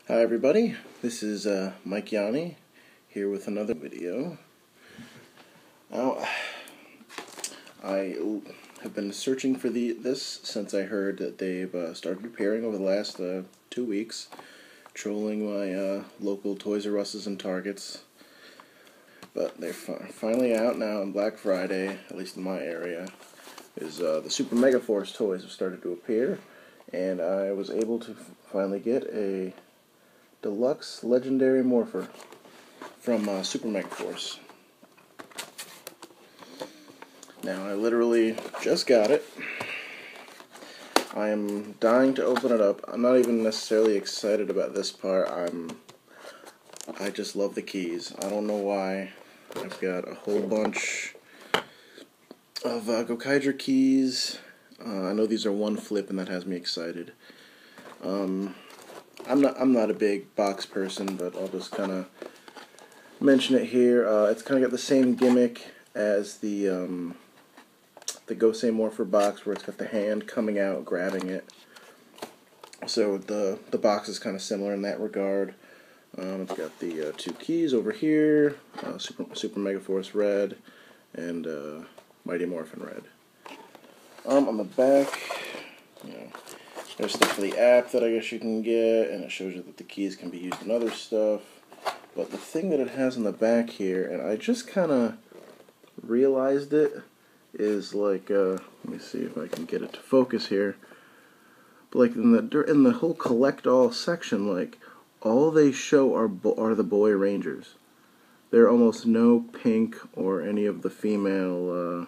Hi everybody, this is Mike Yanni here with another video. Now, I have been searching for this since I heard that they've started appearing over the last 2 weeks, trolling my local Toys R Us's and Targets. But they're finally out now on Black Friday, at least in my area. The Super Mega Force toys have started to appear, and I was able to finally get a Deluxe Legendary Morpher from Super Mega Force. Now, I literally just got it. I am dying to open it up. I'm not even necessarily excited about this part. I just love the keys. I don't know why. I've got a whole bunch of Gokaiger keys. I know these are one flip, and that has me excited. I'm not a big box person, but I'll just kind of mention it here. It's kind of got the same gimmick as the Gosei Morpher box, where it's got the hand coming out, grabbing it. So the box is kind of similar in that regard. It's got the two keys over here, Super Mega Force Red and Mighty Morphin Red. On the back, there's stuff for the app that I guess you can get, and it shows you that the keys can be used in other stuff. But the thing that it has in the back here, and I just kind of realized it, is like, let me see if I can get it to focus here. But like in the whole collect all section, like all they show are the boy Rangers. There are almost no pink or any of the female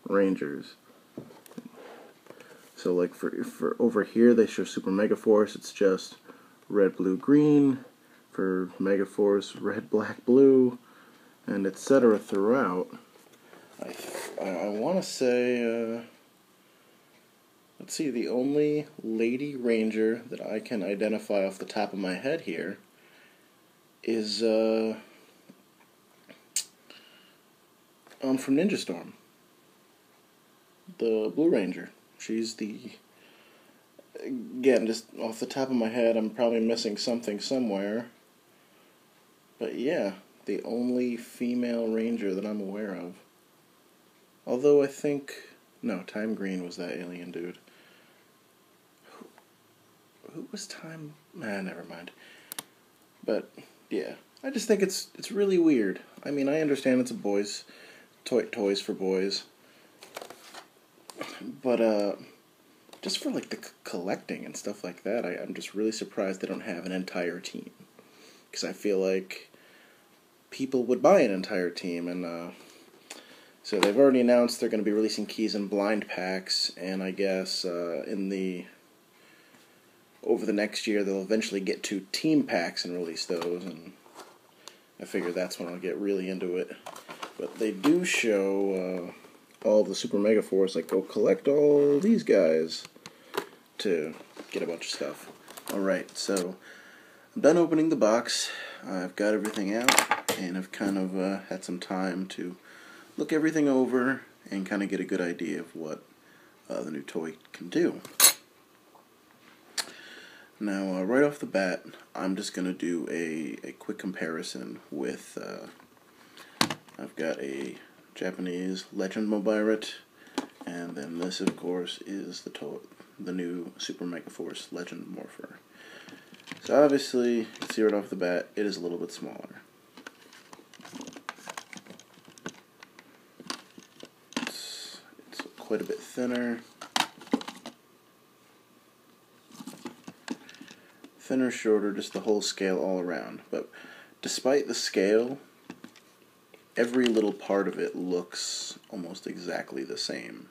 Rangers. So like for over here they show Super Mega Force, it's just red, blue, green. For Mega Force, red, black, blue, and etc. throughout. I want to say, let's see, the only Lady Ranger that I can identify off the top of my head here is from Ninja Storm, the Blue Ranger. She's again, just off the top of my head, I'm probably missing something somewhere. But yeah, the only female Ranger that I'm aware of. Although I think, no, Time Green was that alien dude. Who was Time? Never mind. But yeah, I just think it's really weird. I mean, I understand it's a boys, toys for boys. But just for like the collecting and stuff like that, I'm just really surprised they don't have an entire team. Because I feel like people would buy an entire team, and so they've already announced they're going to be releasing keys in blind packs, and I guess over the next year they'll eventually get to team packs and release those, and I figure that's when I'll get really into it. But they do show all the Super Mega Force, like go collect all these guys to get a bunch of stuff. Alright, so I'm done opening the box. I've got everything out, and I've kind of had some time to look everything over and kind of get a good idea of what the new toy can do. Now, right off the bat, I'm just going to do a quick comparison with, I've got a Japanese Legend Mobiret, and then this, of course, is the new Super Mega Force Legend Morpher. So obviously, you can see right off the bat, it is a little bit smaller. It's quite a bit thinner. Thinner, shorter, just the whole scale all around. But despite the scale, every little part of it looks almost exactly the same.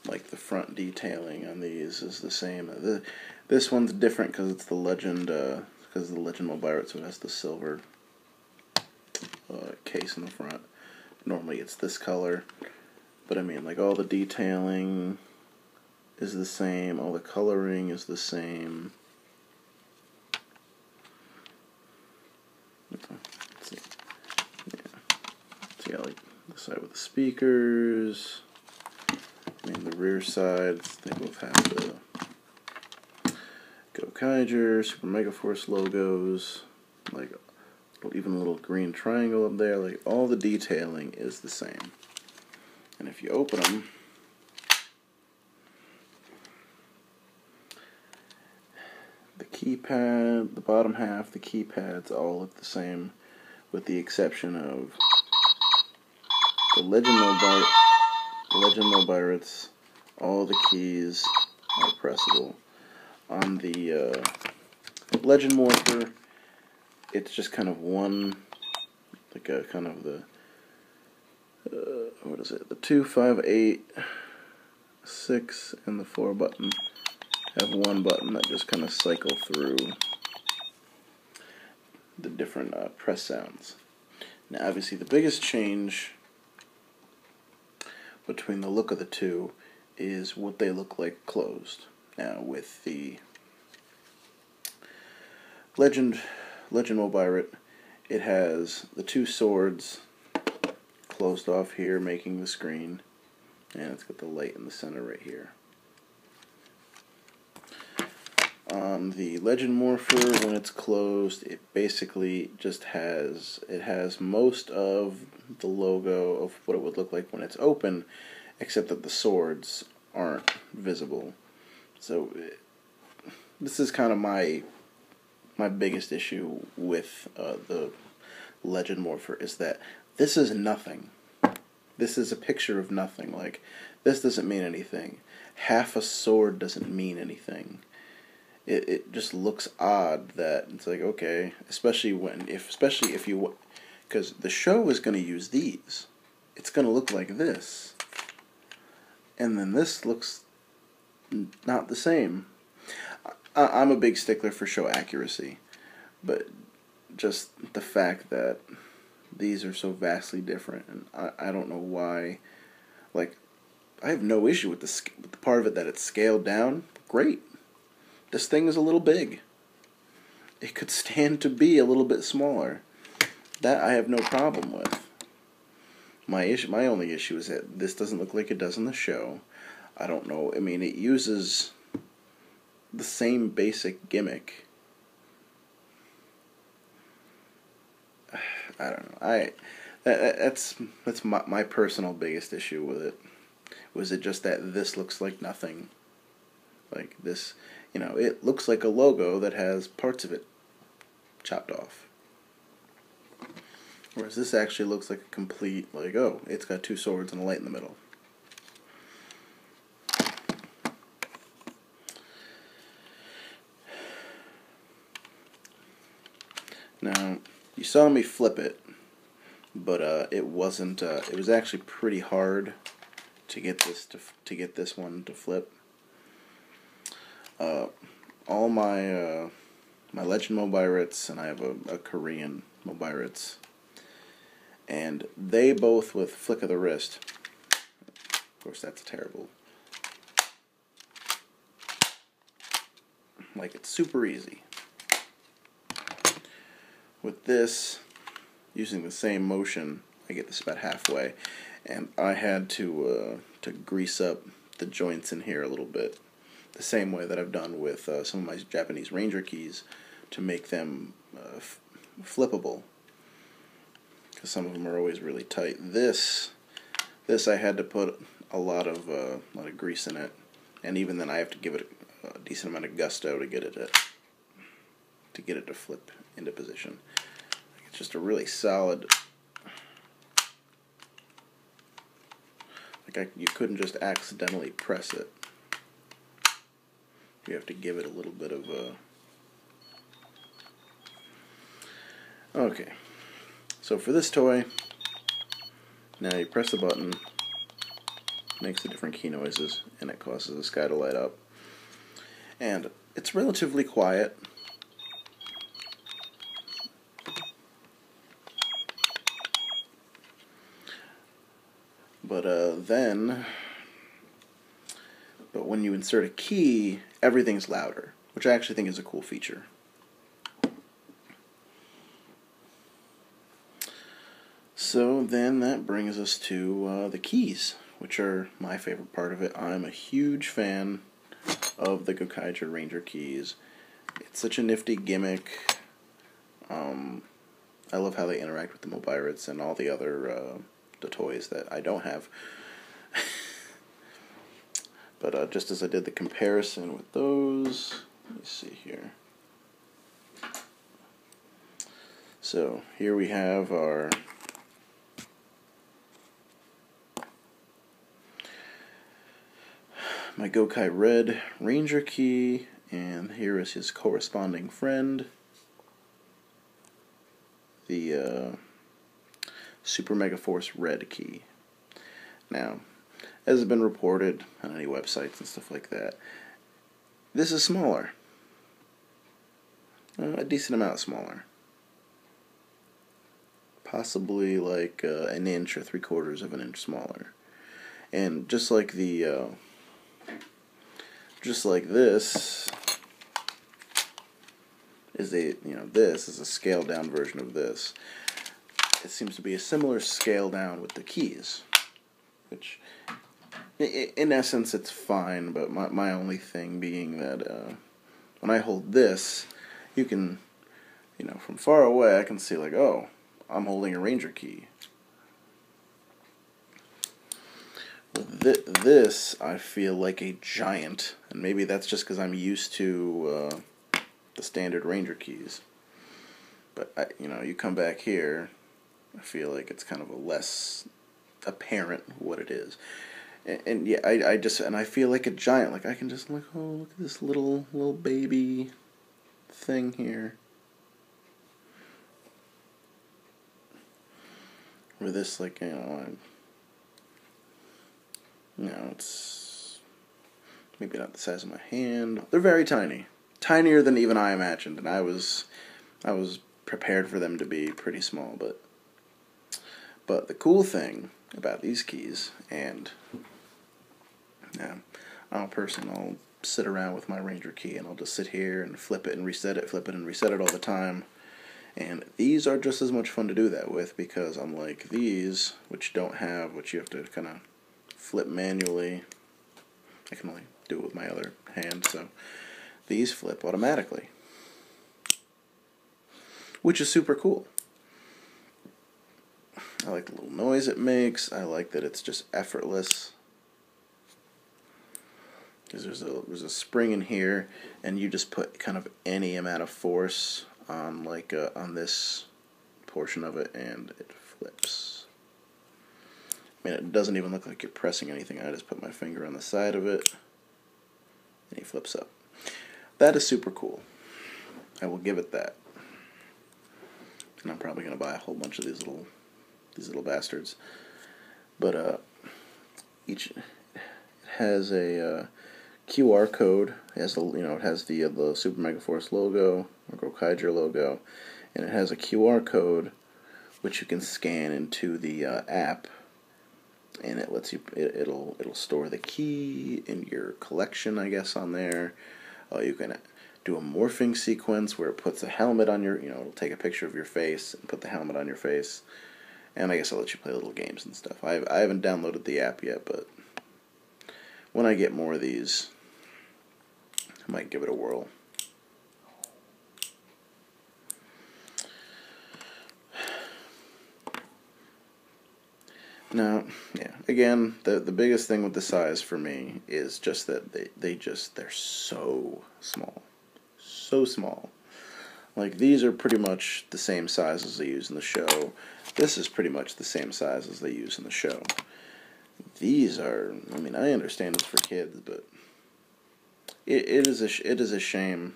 Like the front detailing on these is the same. This one's different because it's the Legend, because of the Legend Mobiret, so it has the silver case in the front. Normally it's this color, but I mean, like all the detailing is the same, all the coloring is the same. Let's see. Yeah. So you got like the side with the speakers. I mean, the rear sides, they both have the Gokaiger, Super Mega Force logos, like even a little green triangle up there, like all the detailing is the same. And if you open them, the keypad, the bottom half, the keypads all look the same, with the exception of the Legend Pirates. All the keys are pressable. On the Legend Morpher, it's just kind of one, like a kind of the what is it? The 2, 5, 8, 6, and the 4 button have one button that just kind of cycle through the different press sounds. Now, obviously, the biggest change between the look of the two is what they look like closed. Now, with the Legend Pirate, it has the two swords closed off here, making the screen, and it's got the light in the center right here. On the Legend Morpher, when it's closed, it basically just has most of the logo of what it would look like when it's open, except that the swords aren't visible. So this is kind of my biggest issue with the Legend Morpher, is that this is nothing. This is a picture of nothing. Like, this doesn't mean anything. Half a sword doesn't mean anything. It just looks odd that it's like, okay, especially if you, because the show is going to use these. It's going to look like this. And then this looks not the same. I'm a big stickler for show accuracy, but just the fact that these are so vastly different, and I don't know why. Like, I have no issue with the part of it that it's scaled down. Great. This thing is a little big. It could stand to be a little bit smaller. That I have no problem with. My only issue is that this doesn't look like it does in the show. I don't know. I mean, it uses the same basic gimmick. I don't know. That's my personal biggest issue with it. Was it just that this looks like nothing? Like this, you know, it looks like a logo that has parts of it chopped off. Whereas this actually looks like a complete, like, oh, it's got two swords and a light in the middle. Now, you saw me flip it, but it wasn't. It was actually pretty hard to get this one to flip. All my Legend Mobiritz, and I have a Korean Mobiritz, and they both, with flick of the wrist, of course that's terrible, like, it's super easy. With this, using the same motion, I get this about halfway, and I had to grease up the joints in here a little bit, the same way that I've done with some of my Japanese Ranger keys, to make them flippable, because some of them are always really tight. This I had to put a lot of grease in it, and even then I have to give it a decent amount of gusto to get it to flip into position. It's just a really solid. Like, you couldn't just accidentally press it. You have to give it a little bit of a. Okay, so for this toy, now you press the button, makes the different key noises, and it causes the sky to light up. And it's relatively quiet. But when you insert a key, everything's louder, which I actually think is a cool feature. So then that brings us to the keys, which are my favorite part of it. I'm a huge fan of the Gokaiger Ranger keys. It's such a nifty gimmick. I love how they interact with the Mobirates and all the other the toys that I don't have. But just as I did the comparison with those, let me see here. So here we have our my Gokai Red Ranger key, and here is his corresponding friend, the Super Mega Force Red key. Now, as has been reported on any websites and stuff like that, this is smaller. A decent amount smaller. Possibly like an inch or 3/4 of an inch smaller. And just like the just like this is this is a scaled down version of this. It seems to be a similar scale down with the keys, which in essence it's fine, but my only thing being that when I hold this, you can, from far away I can see like, oh, I'm holding a Ranger key. With this, I feel like a giant, and maybe that's just because I'm used to the standard Ranger keys. But you come back here, I feel like it's kind of a less apparent what it is. And yeah, I feel like a giant. Like I can just look at this little baby thing here. Where this, like, it's maybe not the size of my hand. They're very tiny, tinier than even I imagined, and I was prepared for them to be pretty small. But the cool thing about these keys, and I'm a person, I'll sit around with my Ranger key and I'll just sit here and flip it and reset it, flip it and reset it all the time. And these are just as much fun to do that with, because unlike these, which don't have, which you have to kind of flip manually, I can only do it with my other hand, so these flip automatically, which is super cool. I like the little noise it makes. I like that it's just effortless, because there's a spring in here, and you just put kind of any amount of force on on this portion of it, and it flips. I mean, it doesn't even look like you're pressing anything. I just put my finger on the side of it, and he flips up. That is super cool. I will give it that. And I'm probably gonna buy a whole bunch of these little bastards. But each has a QR code. It has it has the Super Mega Force logo, or Gokaiger logo, and it has a QR code which you can scan into the app, and it lets you it'll store the key in your collection, I guess, on there. You can do a morphing sequence where it puts a helmet on your, it'll take a picture of your face and put the helmet on your face, and I guess I'll let you play little games and stuff. I haven't downloaded the app yet, but when I get more of these, I might give it a whirl. Now, yeah, again, the biggest thing with the size for me is just that they're so small. So small. Like, these are pretty much the same size as they use in the show. This is pretty much the same size as they use in the show. These are, I mean, I understand it's for kids, but it is a shame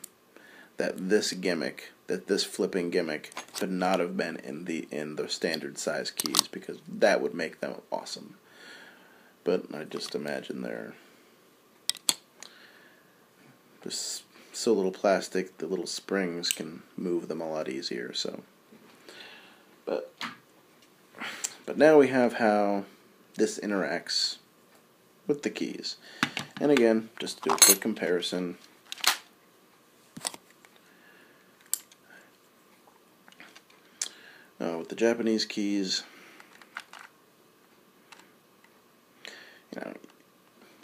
that this flipping gimmick could not have been in the standard size keys, because that would make them awesome. But I just imagine they're just so little plastic, the little springs can move them a lot easier. So, but now we have how this interacts with the keys. And again, just to do a quick comparison, with the Japanese keys,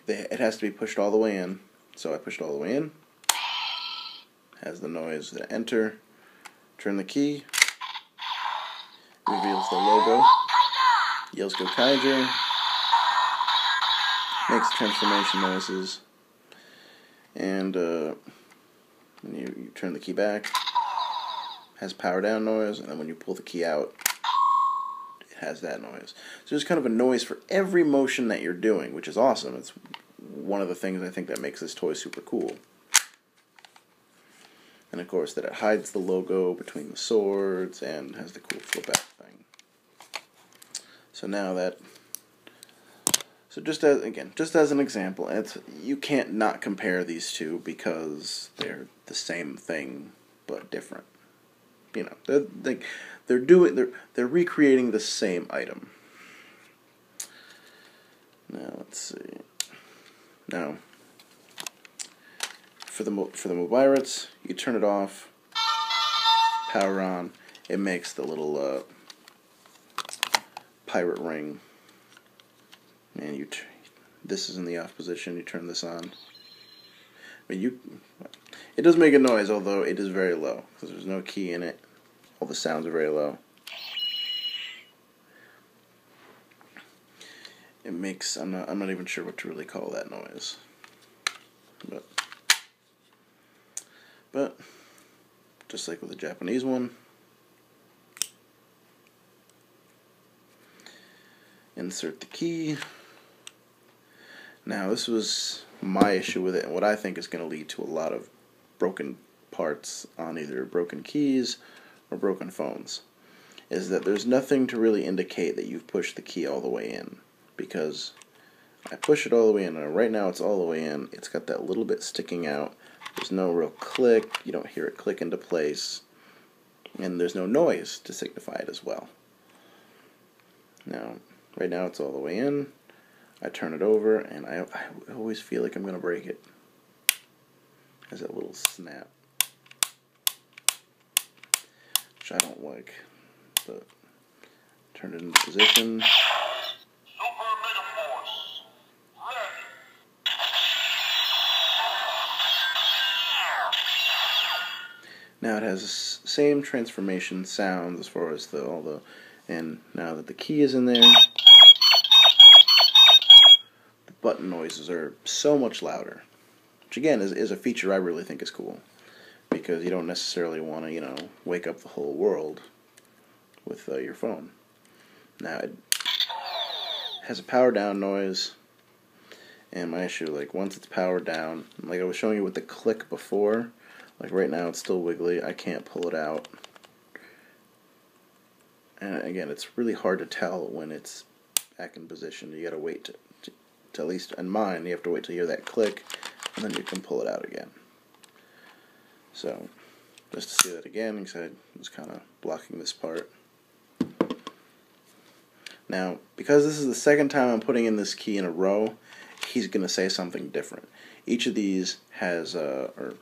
it has to be pushed all the way in. So I pushed all the way in, has the noise that enter. Turn the key, reveals the logo, yells "Go Kaiger," makes transformation noises, and when you turn the key back, has power down noise, and then when you pull the key out, it has that noise. So there's kind of a noise for every motion that you're doing, which is awesome. It's one of the things I think that makes this toy super cool. And of course that it hides the logo between the swords and has the cool flip out thing. So now that, so just as an example, you can't not compare these two because they're the same thing but different. You know, they're recreating the same item. Now let's see. Now for the Mobiritz, you turn it off, power on. It makes the little pirate ring, and this is in the off position. You turn this on. I mean, it does make a noise, although it is very low because there's no key in it. All the sounds are very low. It makes, I'm not even sure what to really call that noise. But just like with the Japanese one, insert the key. Now this was my issue with it, and what I think is going to lead to a lot of broken parts on either broken keys or broken phones, is that there's nothing to really indicate that you've pushed the key all the way in, because I push it all the way in, and right now it's all the way in. It's got that little bit sticking out. There's no real click. You don't hear it click into place, and there's no noise to signify it as well. Now, right now it's all the way in. I turn it over, and I always feel like I'm going to break it. There's that little snap, which I don't like, but turn it into position. Now it has the same transformation sounds as far as and now that the key is in there, the button noises are so much louder, which again is a feature I really think is cool, because you don't necessarily want to, you know, wake up the whole world with your phone. Now it has a power down noise, and my issue, like once it's powered down, like I was showing you with the click before, like right now it's still wiggly, I can't pull it out. And again, it's really hard to tell when it's back in position. You gotta wait to at least in mine, you have to wait till you hear that click, and then you can pull it out again. So, just to see that again, because I was kind of blocking this part. Now, because this is the second time I'm putting in this key in a row, he's going to say something different. Each of these has, or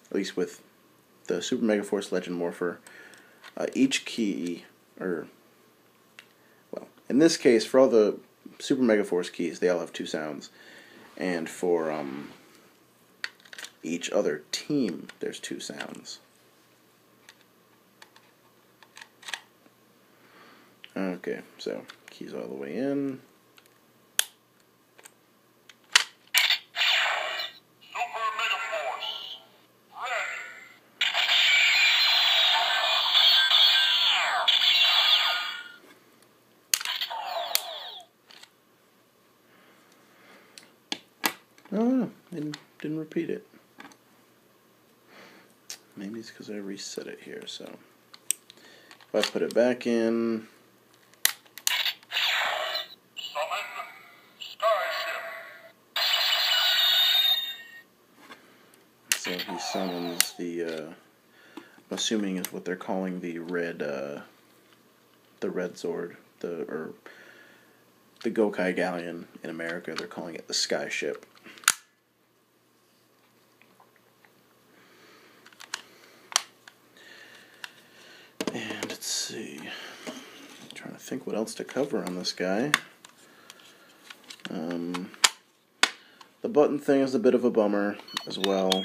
at least with the Super Mega Force Legend Morpher, each key, or, well, in this case, for all the Super Mega Force keys, they all have two sounds. And for each other team, there's two sounds. Okay, so keys all the way in. Super Mega Force, ready. Oh, no, it didn't repeat it. Maybe it's because I reset it here, so if I put it back in, Summon Skyship. so he summons the, I'm assuming is what they're calling the red Zord, the Gokai Galleon in America. They're calling it the Skyship. And let's see, I'm trying to think what else to cover on this guy. The button thing is a bit of a bummer as well.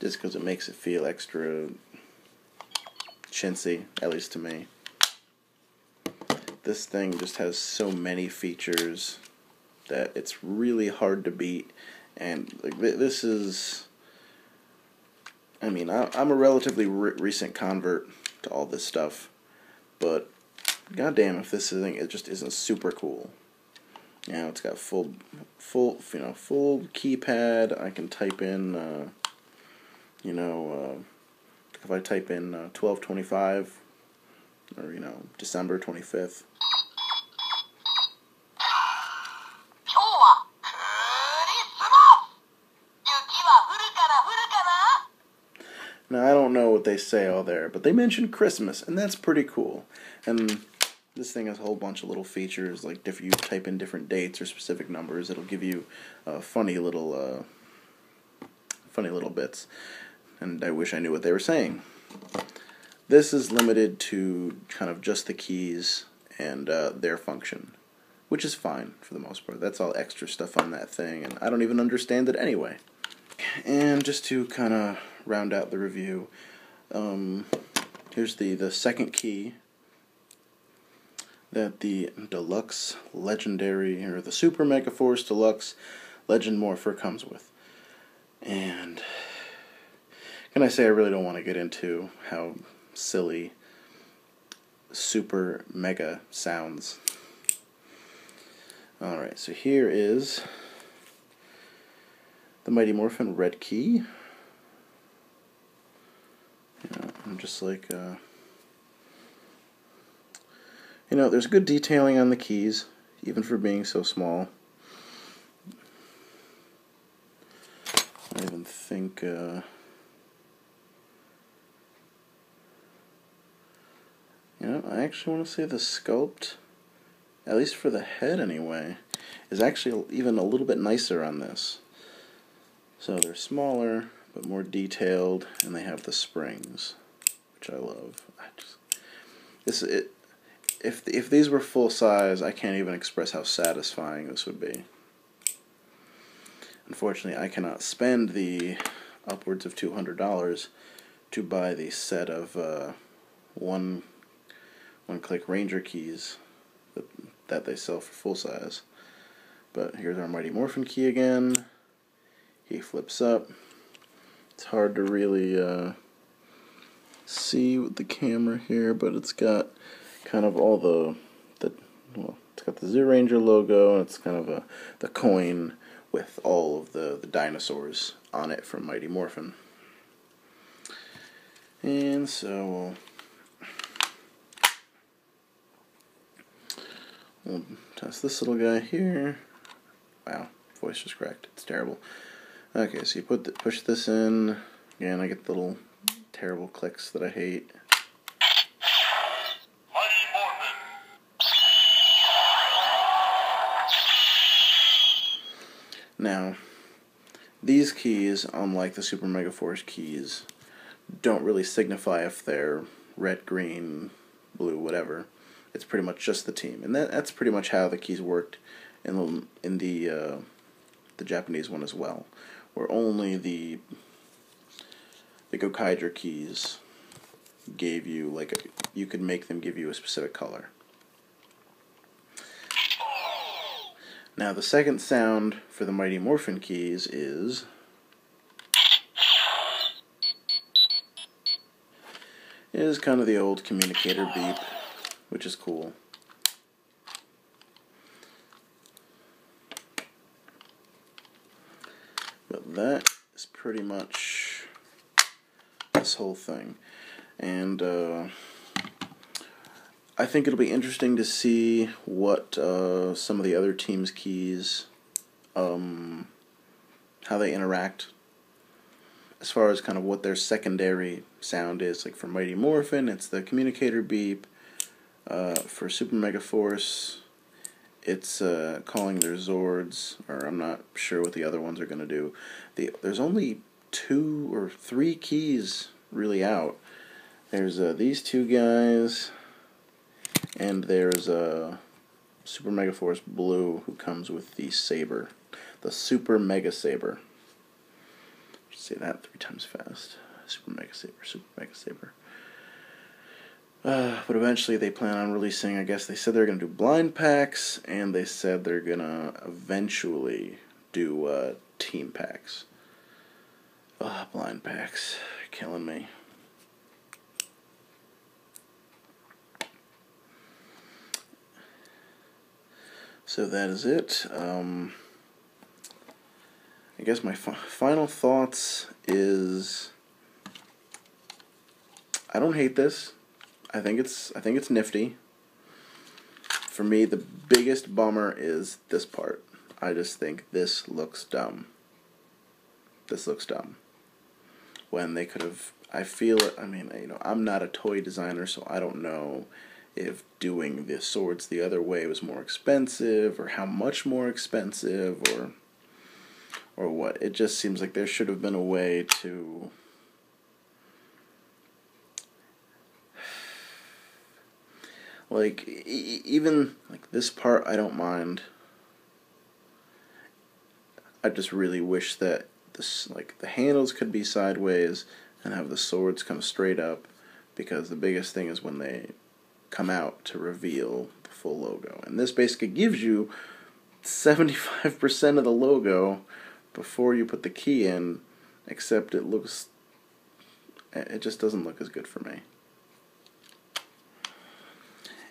just because it makes it feel extra chintzy, at least to me. This thing just has so many features that it's really hard to beat, and like, this is, I mean, I'm a relatively recent convert to all this stuff, but goddamn if this thing, it just isn't super cool. You know, it's got full keypad. I can type in, if I type in 1225, or December 25th. Now, I don't know what they say all there, but they mention Christmas, and that's pretty cool. And this thing has a whole bunch of little features, like if you type in different dates or specific numbers, it'll give you funny little bits. And I wish I knew what they were saying. This is limited to kind of just the keys and their function, which is fine for the most part. That's all extra stuff on that thing, and I don't even understand it anyway. And just to kind of round out the review, here's the second key that the Deluxe Legendary, or the Super Mega Force Deluxe Legend Morpher comes with. And can I say I really don't want to get into how silly Super Mega sounds. Alright, so here is the Mighty Morphin red key. I'm just like, there's good detailing on the keys, even for being so small. I even think, I actually want to say the sculpt, at least for the head anyway, is actually even a little bit nicer on this. So they're smaller, but more detailed, and they have the springs, which I love. If these were full size, I can't even express how satisfying this would be. Unfortunately, I cannot spend the upwards of $200 to buy the set of one-click Ranger keys that they sell for full size. But here's our Mighty Morphin key again. He flips up. It's hard to really see with the camera here, but it's got kind of all it's got the Zoo Ranger logo, and it's kind of the coin with all of the dinosaurs on it from Mighty Morphin. And so we'll test this little guy here. Wow, voice just cracked. It's terrible. Okay, so you push this in. Again, I get the little terrible clicks that I hate. Mighty Morphin. Now, these keys, unlike the Super Mega Force keys, don't really signify if they're red, green, blue, whatever. It's pretty much just the team, and that's pretty much how the keys worked in the Japanese one as well, where only the Gokaiger keys gave you you could make them give you a specific color. Now the second sound for the Mighty Morphin keys is kind of the old communicator beep, which is cool. But that is pretty much this whole thing. And I think it'll be interesting to see what some of the other teams' keys, how they interact, as far as kind of what their secondary sound is. Like for Mighty Morphin, it's the communicator beep. For Super Mega Force, it's calling their Zords, or I'm not sure what the other ones are going to do. There's only 2 or 3 keys really out. There's these 2 guys, and there's Super Mega Force Blue, who comes with the Saber, the Super Mega Saber, Say that 3 times fast. Super Mega Saber, Super Mega Saber. But eventually they plan on releasing, I guess they said they're going to do blind packs, and they said they're going to eventually do team packs. Blind packs. Killing me. So that is it. I guess my final thoughts is I don't hate this. I think it's nifty. For me, the biggest bummer is this part. I just think this looks dumb. This looks dumb. When they could have, I feel it. I mean, you know, I'm not a toy designer, so I don't know if doing the swords the other way was more expensive, or how much more expensive, or what. It just seems like there should have been a way to like even like this part I don't mind. I just really wish that this, like, the handles could be sideways and have the swords come straight up, because the biggest thing is when they come out to reveal the full logo. And this basically gives you 75% of the logo before you put the key in, except it just doesn't look as good for me.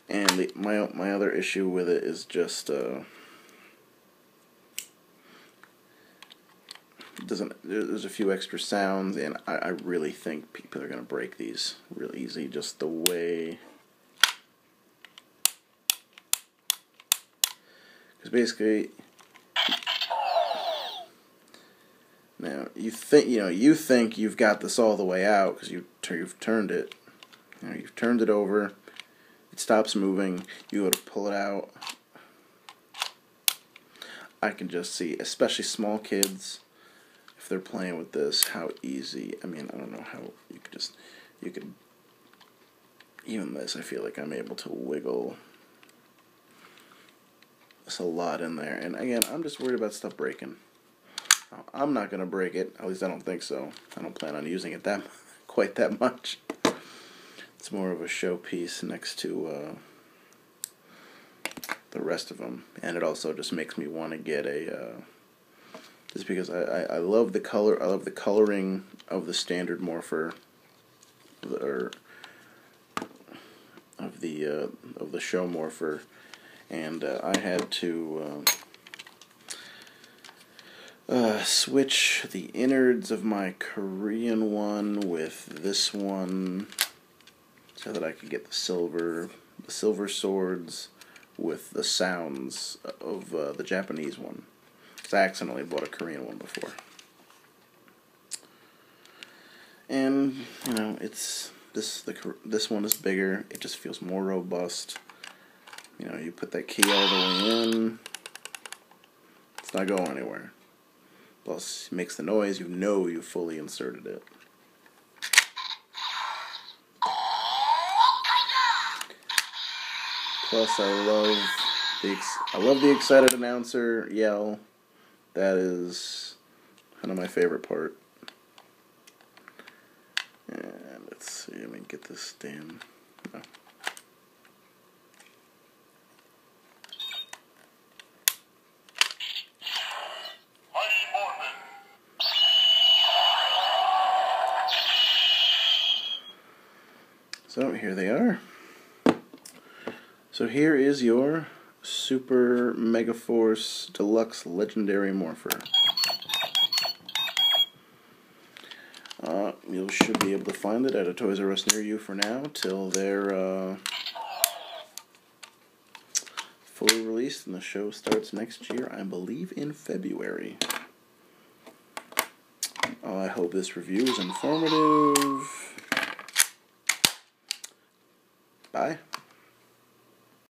And my other issue with it is just there's a few extra sounds, and I really think people are gonna break these real easy, just the way. Because basically, now you think you've got this all the way out because you've turned it. You know, you've turned it over. It stops moving. You go to pull it out. I can just see, especially small kids, if they're playing with this, how easy. I mean, I don't know how you could. Even this, I feel like I'm able to wiggle. There's a lot in there, and again, I'm just worried about stuff breaking. I'm not gonna break it. At least I don't think so. I don't plan on using it quite that much. It's more of a showpiece next to the rest of them, and it also just makes me want to get a. Just because I love the color. I love the coloring of the standard Morpher, or of the show Morpher, and I had to switch the innards of my Korean one with this one, so that I could get the silver swords with the sounds of the Japanese one. Because I accidentally bought a Korean one before. And, you know, this one is bigger. It just feels more robust. You know, you put that key all the way in. It's not going anywhere. Plus, it makes the noise. You know you fully inserted it. Plus, I love the excited announcer yell. That is kind of my favorite part. And let's see, let me get this damn. No. So here they are. So here is your Super Mega Force Deluxe Legendary Morpher. You should be able to find it at a Toys R Us near you for now, till they're fully released, and the show starts next year, I believe in February. I hope this review is informative. Bye.